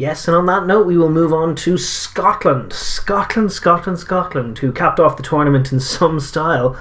Yes, and on that note, we will move on to Scotland. Scotland, who capped off the tournament in some style,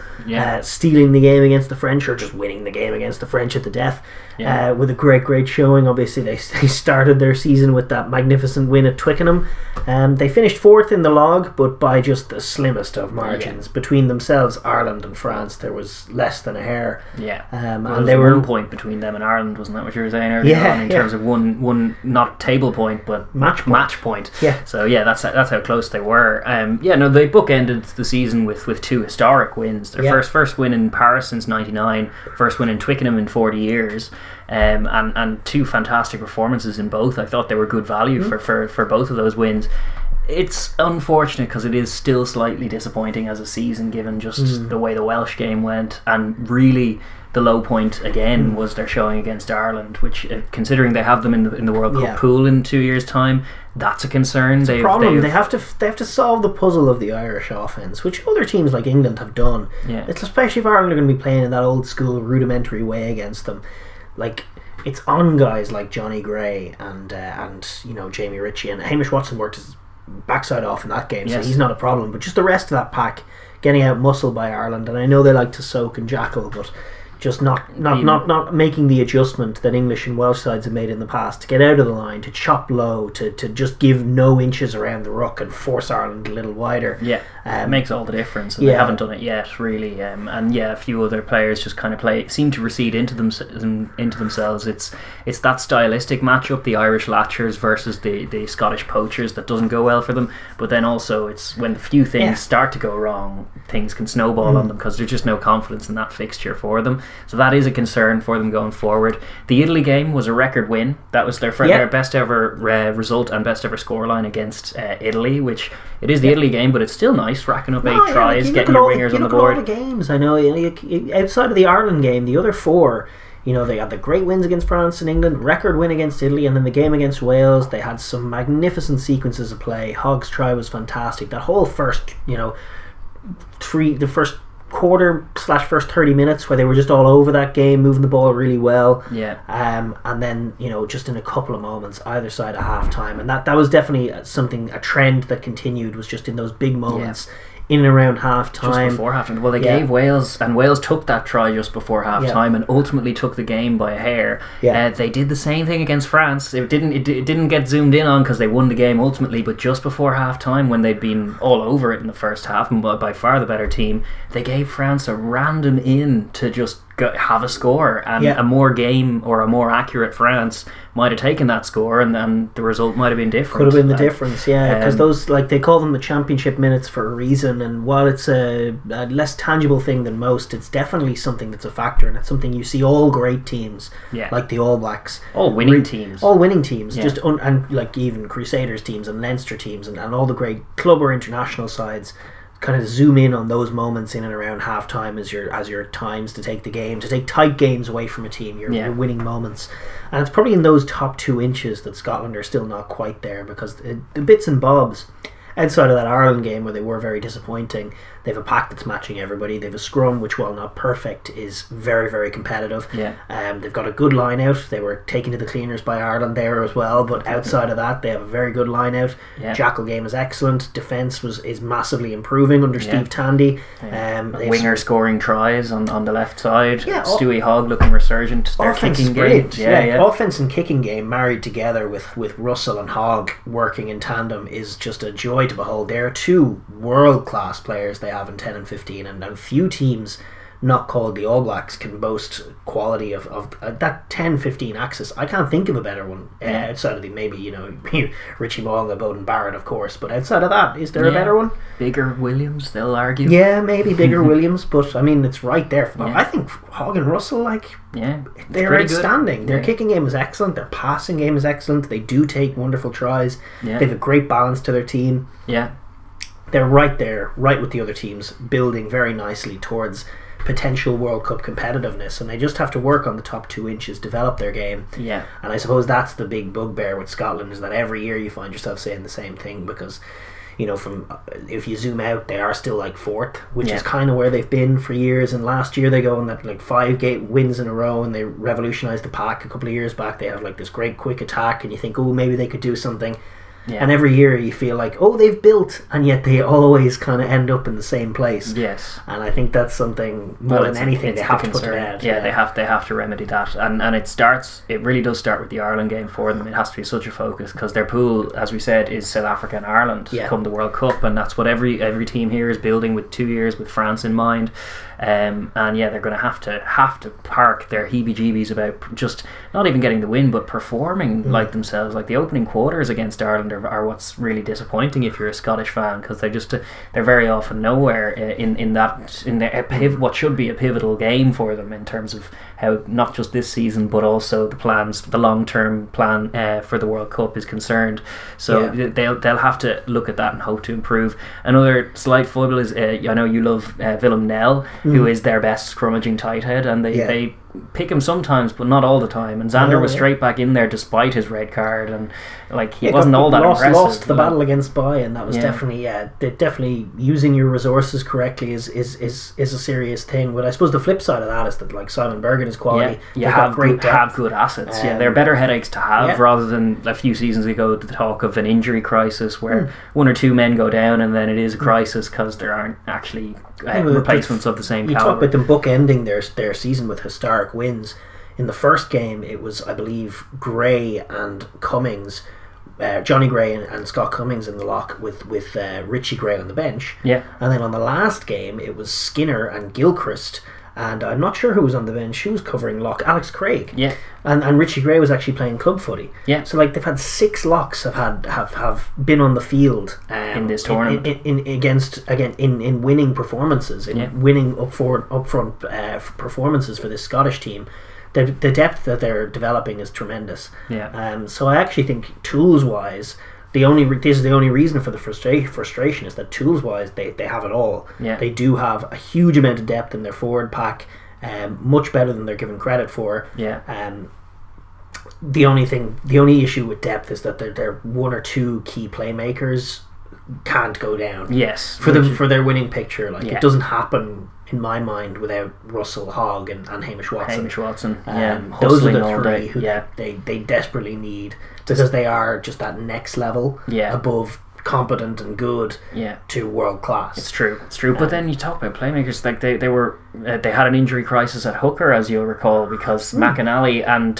stealing the game against the French, or just winning the game against the French at the death, with a great showing. Obviously, they started their season with that magnificent win at Twickenham. They finished fourth in the log, but by just the slimmest of margins. Between themselves, Ireland and France, there was less than a hair. And they were 1 point between them and Ireland, wasn't that what you were saying earlier on, in terms of one not table point, but match point. So that's how close they were. They bookended the season with two historic wins. Their first win in Paris since '99, first win in Twickenham in 40 years. And two fantastic performances in both. I thought they were good value for both of those wins. It's unfortunate because it is still slightly disappointing as a season, given just the way the Welsh game went, and really the low point again was their showing against Ireland, which, considering they have them in the World Cup pool in 2 years' time, that's a concern. It's a problem. They have to solve the puzzle of the Irish offence, which other teams like England have done. It's especially if Ireland are going to be playing in that old school rudimentary way against them. Like, it's on guys like Johnny Gray and Jamie Ritchie, and Hamish Watson worked his backside off in that game, so he's not a problem. But just the rest of that pack getting out muscled by Ireland, and I know they like to soak and jackal, but just not making the adjustment that English and Welsh sides have made in the past to get out of the line, to chop low, to just give no inches around the ruck and force Ireland a little wider. It makes all the difference, and they haven't done it yet, really. A few other players just kind of seem to recede into themselves. It's that stylistic matchup, the Irish Latchers versus the Scottish Poachers, that doesn't go well for them. But then also, it's when a few things start to go wrong, things can snowball on them, because there's just no confidence in that fixture for them. So that is a concern for them going forward. The Italy game was a record win. That was their best ever result and best ever scoreline against Italy, which it is the Italy game, but it's still nice, racking up 8 tries, getting your wingers on the board. All the games, I know, outside of the Ireland game, the other 4, they had the great wins against France and England, record win against Italy, and then the game against Wales. They had some magnificent sequences of play. Hogg's try was fantastic. That whole first, the first quarter / first 30 minutes where they were just all over that game, moving the ball really well, and then just in a couple of moments either side of half time, and that was definitely a trend that continued, was just in those big moments in and around half time. Just before half time. Well, they gave Wales, and Wales took that try just before half time and ultimately took the game by a hair. They did the same thing against France. It didn't get zoomed in on because they won the game ultimately, but just before half time, when they'd been all over it in the first half and by far the better team, they gave France a random in to just have a score, and a more game or a more accurate France might have taken that score, and then the result might have been different. Could have been the difference, because those, they call them the championship minutes for a reason, and while it's a less tangible thing than most, it's definitely something that's a factor, and it's something you see all great teams, like the All Blacks, all winning teams, just and even Crusaders teams and Leinster teams and all the great club or international sides kind of zoom in on those moments in and around half time as your times to take the game, to take tight games away from a team, your winning moments. And it's probably in those top 2 inches that Scotland are still not quite there, because the bits and bobs outside of that Ireland game where they were very disappointing, they have a pack that's matching everybody. They have a scrum which, while not perfect, is very, very competitive. They've got a good line out. They were taken to the cleaners by Ireland there as well, but outside of that, they have a very good line out. Jackal game is excellent. Defence is massively improving under Steve Tandy. Winger scoring tries on the left side. Stewie Hogg looking resurgent. Their kicking game. Offense and kicking game married together with Russell and Hogg working in tandem is just a joy to behold. They're 2 world-class players they have in 10 and 15, and few teams not called the All Blacks can boast quality of that 10-15 axis. I can't think of a better one outside of maybe Richie Mo'unga, Bowden Barrett, of course, but outside of that, is there a better one? Bigger Williams, they'll argue. Maybe Bigger Williams, but I mean, it's right there. I think Hogg and Russell, they're outstanding. Good. Their kicking game is excellent. Their passing game is excellent. They do take wonderful tries. They have a great balance to their team. They're right there, right with the other teams, building very nicely towards potential World Cup competitiveness, and they just have to work on the top 2 inches, develop their game. And I suppose that's the big bugbear with Scotland, is that every year you find yourself saying the same thing, because from if you zoom out, they are still like fourth, which is kind of where they've been for years. And last year they go on that like 5 wins in a row, and they revolutionised the pack a couple of years back. They have like this great quick attack, and you think, oh, maybe they could do something. Yeah. And every year you feel like, oh, they've built, and yet they always kind of end up in the same place. Yes. And I think that's something more than anything they have to put to bed. Yeah, they have to remedy that. And it really does start with the Ireland game for them. It has to be such a focus, because their pool, as we said, is South Africa and Ireland come the World Cup, and that's what every team here is building, with 2 years with France in mind. And they're going to have to park their heebie-jeebies about just not even getting the win, but performing like themselves. Like the opening quarters against Ireland are what's really disappointing if you're a Scottish fan, because they're very often nowhere in what should be a pivotal game for them in terms of how not just this season but also the long-term plan for the World Cup is concerned. So they'll have to look at that and hope to improve. Another slight foible is I know you love Willem Nel, who is their best scrummaging tight head, and they pick him sometimes but not all the time, and Xander was straight back in there despite his red card, and like he wasn't all that impressive. Lost the battle against Bai, and that was definitely using your resources correctly is a serious thing. But I suppose the flip side of that is that like Simon Bergen is quality. You have good assets. They're better headaches to have rather than a few seasons ago the talk of an injury crisis where 1 or 2 men go down and then it is a crisis because there aren't actually replacements of the same caliber. You talk about them bookending their season with historic wins. In the first game, it was, I believe, Gray and Cummings, Johnny Gray and Scott Cummings in the lock with Richie Gray on the bench. Yeah. And then on the last game, it was Skinner and Gilchrist, and I'm not sure who was on the bench. Who was covering lock? Alex Craig. Yeah. And Richie Gray was actually playing club footy. Yeah. So like they've had 6 locks have been on the field in this tournament in winning performances, winning upfront performances for this Scottish team. The depth that they're developing is tremendous. Yeah. So I actually think tools wise, this is the only reason for the frustration is that tools wise they have it all. Yeah. They do have a huge amount of depth in their forward pack, much better than they're given credit for. Yeah. The only issue with depth is that their 1 or 2 key playmakers can't go down. Yes. For their winning picture, it doesn't happen in my mind without Russell, Hogg and Hamish Watson. Those are the 3 who they desperately need, because they are just that next level above competent and good to world class. It's true. But then you talk about playmakers, like they had an injury crisis at hooker, as you'll recall, because McAnally and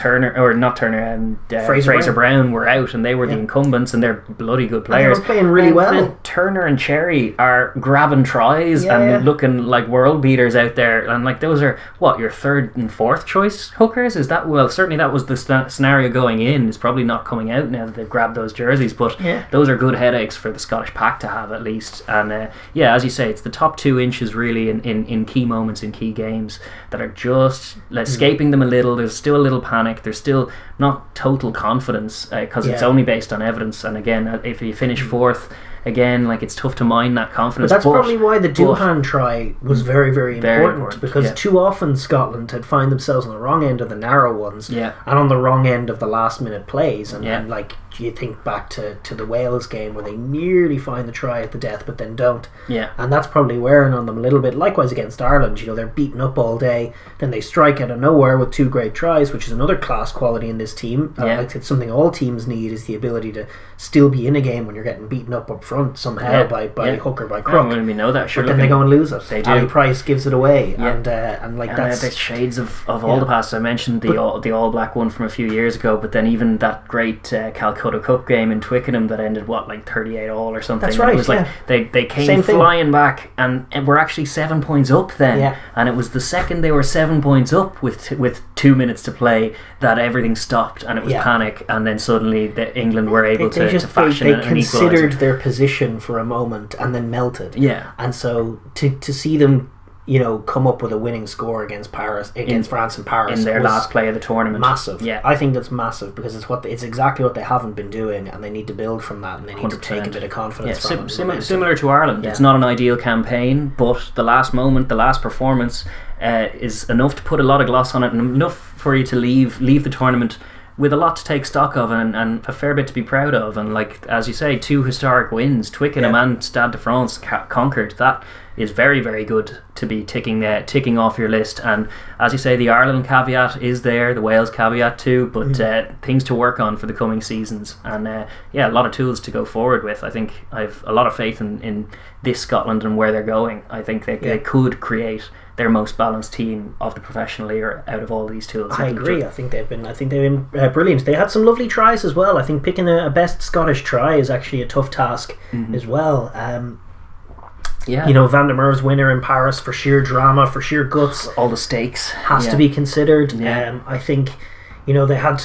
Fraser Brown were out, and they were the incumbents, and they're bloody good players. And they were playing really well. Then Turner and Cherry are grabbing tries and looking like world beaters out there, and like those are your 3rd and 4th choice hookers. Is that certainly that was the scenario going in. It's probably not coming out now that they've grabbed those jerseys, but those are good headaches for the Scottish pack to have at least. And as you say, it's the top 2 inches really in key moments in key games that are just escaping them a little. There's still a little panic, there's still not total confidence, because it's only based on evidence. And again, if you finish 4th, again, like it's tough to mine that confidence. But that's probably why the Doohan try was very, very important, because too often Scotland had found themselves on the wrong end of the narrow ones and on the wrong end of the last minute plays, and like you think back to the Wales game where they nearly find the try at the death but then don't, and that's probably wearing on them a little bit. Likewise against Ireland, they're beaten up all day, then they strike out of nowhere with 2 great tries, which is another class quality in this team. Like it's something all teams need, is the ability to still be in a game when you're getting beaten up front somehow by hook or by crook. We know that. But then they go and lose it. They do. Ali Price gives it away, and that's the shades of all the past. I mentioned the All Black one from a few years ago, but then even that great Calcutta Cup game in Twickenham that ended 38 all or something. That's right. It was like they came flying back and were actually 7 points up then, and it was the second they were 7 points up with 2 minutes to play that everything stopped, and it was panic, and then suddenly England were able to fashion an equaliser. They considered their position for a moment and then melted. And so to see them come up with a winning score against France and Paris in their last play of the tournament, massive. I think that's massive, because it's exactly what they haven't been doing, and they need to build from that, and they need 100%. To take a bit of confidence from it. Similar to Ireland, it's not an ideal campaign, but the last moment, the last performance is enough to put a lot of gloss on it, and enough for you to leave the tournament with a lot to take stock of and a fair bit to be proud of. And like as you say, 2 historic wins, Twickenham and Stade de France conquered. That is very, very good to be ticking off your list. And as you say, the Ireland caveat is there, the Wales caveat too, but things to work on for the coming seasons. And a lot of tools to go forward with. I think I've a lot of faith in this Scotland and where they're going. I think they could create their most balanced team of the professional era out of all these tools. I agree. I think they've been brilliant. They had some lovely tries as well. I think picking a best Scottish try is actually a tough task as well. Van der Merwe's winner in Paris, for sheer drama, for sheer guts, all the stakes has to be considered. I think they had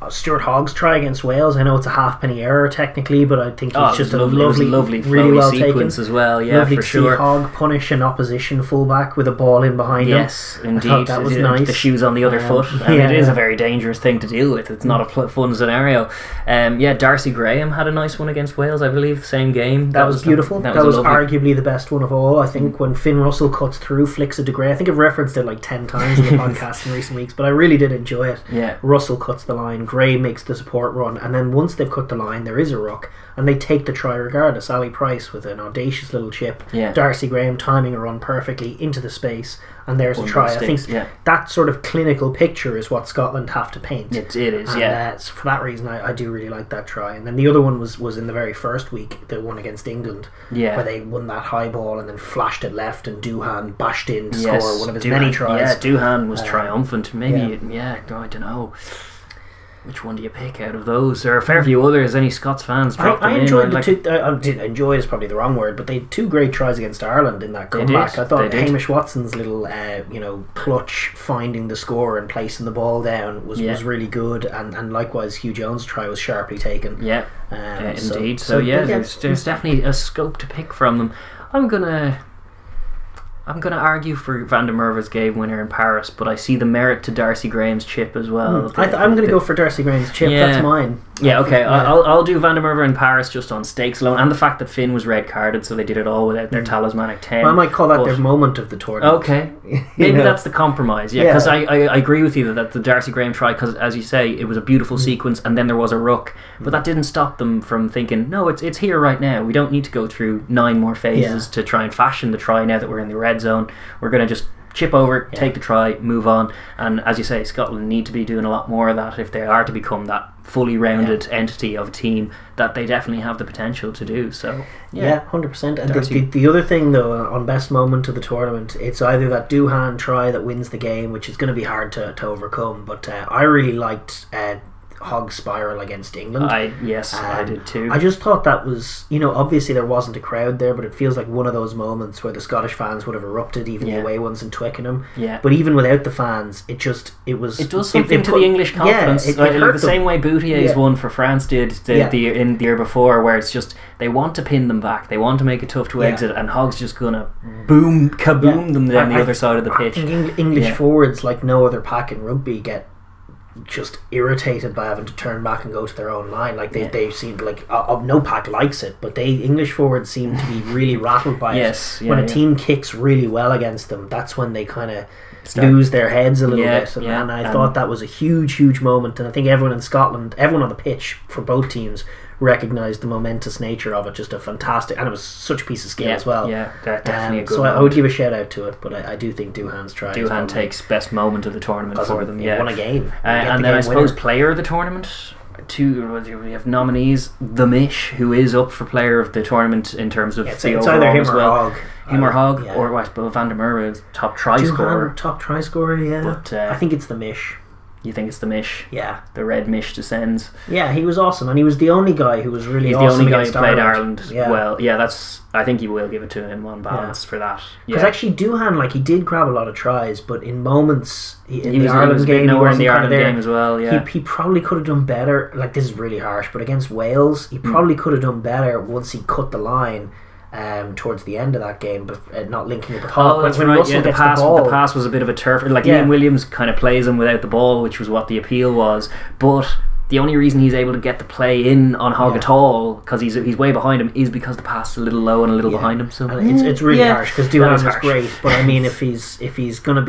Stuart Hogg's try against Wales. I know it's a halfpenny error technically, but I think it's just a lovely really well sequence taken as well. Yeah, lovely for to sure. See Hogg punish an opposition fullback with a ball in behind him. Yes, indeed. I thought that was nice. The shoes on the other foot. It is a very dangerous thing to deal with. It's not a fun scenario. Darcy Graham had a nice one against Wales, I believe, same game. That was beautiful. That was arguably the best one of all. I think when Finn Russell cuts through, flicks it to Gray. I think I've referenced it like 10 times in the podcast in recent weeks, but I really did enjoy it. Yeah. Russell cuts the line, Gray makes the support run, and then once they've cut the line, there is a ruck, and they take the try regardless. Ali Price with an audacious little chip, Darcy Graham timing a run perfectly into the space, and there's a try. I think that sort of clinical picture is what Scotland have to paint. It is, and, so for that reason, I do really like that try. And then the other one was in the very first week, the one against England, where they won that high ball and then flashed it left, and Doohan bashed in to score one of his many tries. Yeah, Doohan was triumphant. Maybe, I don't know. Which one do you pick out of those? There are a fair few others. Any Scots fans dropped them in? Enjoy is probably the wrong word, but they had 2 great tries against Ireland in that comeback. I thought Hamish Watson's little clutch finding the score and placing the ball down was really good, and likewise Hugh Jones' try was sharply taken. Indeed. So there's definitely a scope to pick from them. I'm gonna argue for Van der Merwe's game winner in Paris, but I see the merit to Darcy Graham's chip as well. I'm gonna go for Darcy Graham's chip. That's mine. I'll do Van der Merwe in Paris just on stakes alone, and the fact that Finn was red carded, so they did it all without their talismanic 10. I might call that their moment of the tournament. Okay, maybe that's the compromise. Because I agree with you that the Darcy Graham try, because as you say, it was a beautiful sequence, and then there was a ruck, but that didn't stop them from thinking, no, it's here right now. We don't need to go through 9 more phases to try and fashion the try now that we're in the red zone. We're going to just chip over, take the try, move on. And as you say, Scotland need to be doing a lot more of that if they are to become that fully rounded entity of a team that they definitely have the potential to do. So 100%. And the other thing though, on best moment of the tournament, it's either that Doohan try that wins the game, which is going to be hard to overcome, but I really liked Hogg's spiral against England. I did too. I just thought that was, obviously there wasn't a crowd there, but it feels like one of those moments where the Scottish fans would have erupted, even the away ones in Twickenham. But even without the fans, it does something to the English confidence. It hurt the same way Boutier's won for France did the year before, where it's just they want to pin them back, they want to make it tough to exit, and Hogg's just gonna kaboom them down the other side of the pitch. I think English forwards, like no other pack in rugby, get just irritated by having to turn back and go to their own line. Like they seem like no pack likes it, but English forwards seem to be really rattled by it. When a team kicks really well against them, that's when they kind of lose their heads a little bit. And I thought that was a huge moment, and I think everyone in Scotland, everyone on the pitch for both teams, recognised the momentous nature of it. Just a fantastic, and it was such a piece of skill as well. Definitely a good so I would give a shout out to it, but I do think Doohan's try. Doohan takes best moment of the tournament for them. Won a game, and then I suppose player of the tournament. We have nominees. The Mish, who is up for player of the tournament in terms of the overall either him as or well. Hogg. Him or Hogg, or I suppose Van der Merwe is top try scorer. Top try scorer, But I think it's the Mish. You think it's the Mish? Yeah. The red Mish descends. Yeah, he was awesome, and he was the only guy who was really awesome. He's the only guy who played Ireland well. Yeah, I think you will give it to him on balance for that. Because actually Doohan, he did grab a lot of tries, but in moments in the Ireland game, nowhere in the Ireland game as well. Yeah, he probably could have done better. Like, this is really harsh, but against Wales, he probably could have done better once he cut the line. Towards the end of that game, but not linking it with Hogg. That's right. The pass was a bit of a turf. Like Ian Williams kind of plays him without the ball, which was what the appeal was. But the only reason he's able to get the play in on Hogg at all, because he's way behind him, is because the pass is a little low and a little behind him. So it's really harsh, because Duhan is great, but I mean, if they're gonna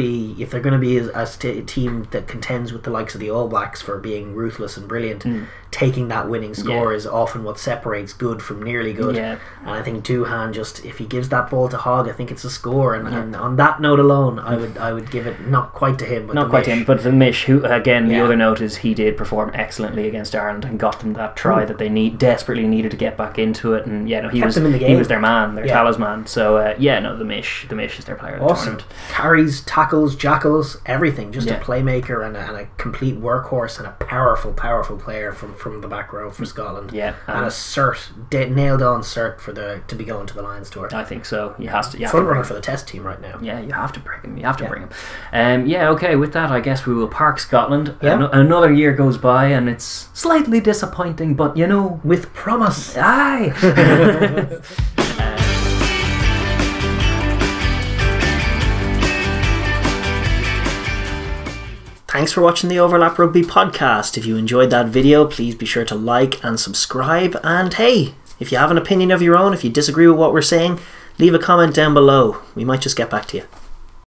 be a team that contends with the likes of the All Blacks for being ruthless and brilliant, taking that winning score is often what separates good from nearly good. And I think Duhan, just if he gives that ball to Hogg, I think it's a score. And on that note alone, I would give it not quite to him, but not quite to him, but the Mish, who again the other note is he did perform excellently against Ireland and got them that try that they desperately needed to get back into it, and he was their man, their talisman. So the Mish is their player of the tournament. Carries, tackles, jackals, everything. Just a playmaker and a complete workhorse, and a powerful player from the back row for Scotland. And a nailed on cert to be going to the Lions tour. I think so. You have to front runner for the Test team right now. Yeah, you have to bring him. Bring him. Okay. With that, I guess we will park Scotland. Another year goes by, and it's slightly disappointing, but with promise. Aye. Thanks for watching the Overlap Rugby podcast. If you enjoyed that video, please be sure to like and subscribe. And hey, if you have an opinion of your own, if you disagree with what we're saying, leave a comment down below. We might just get back to you.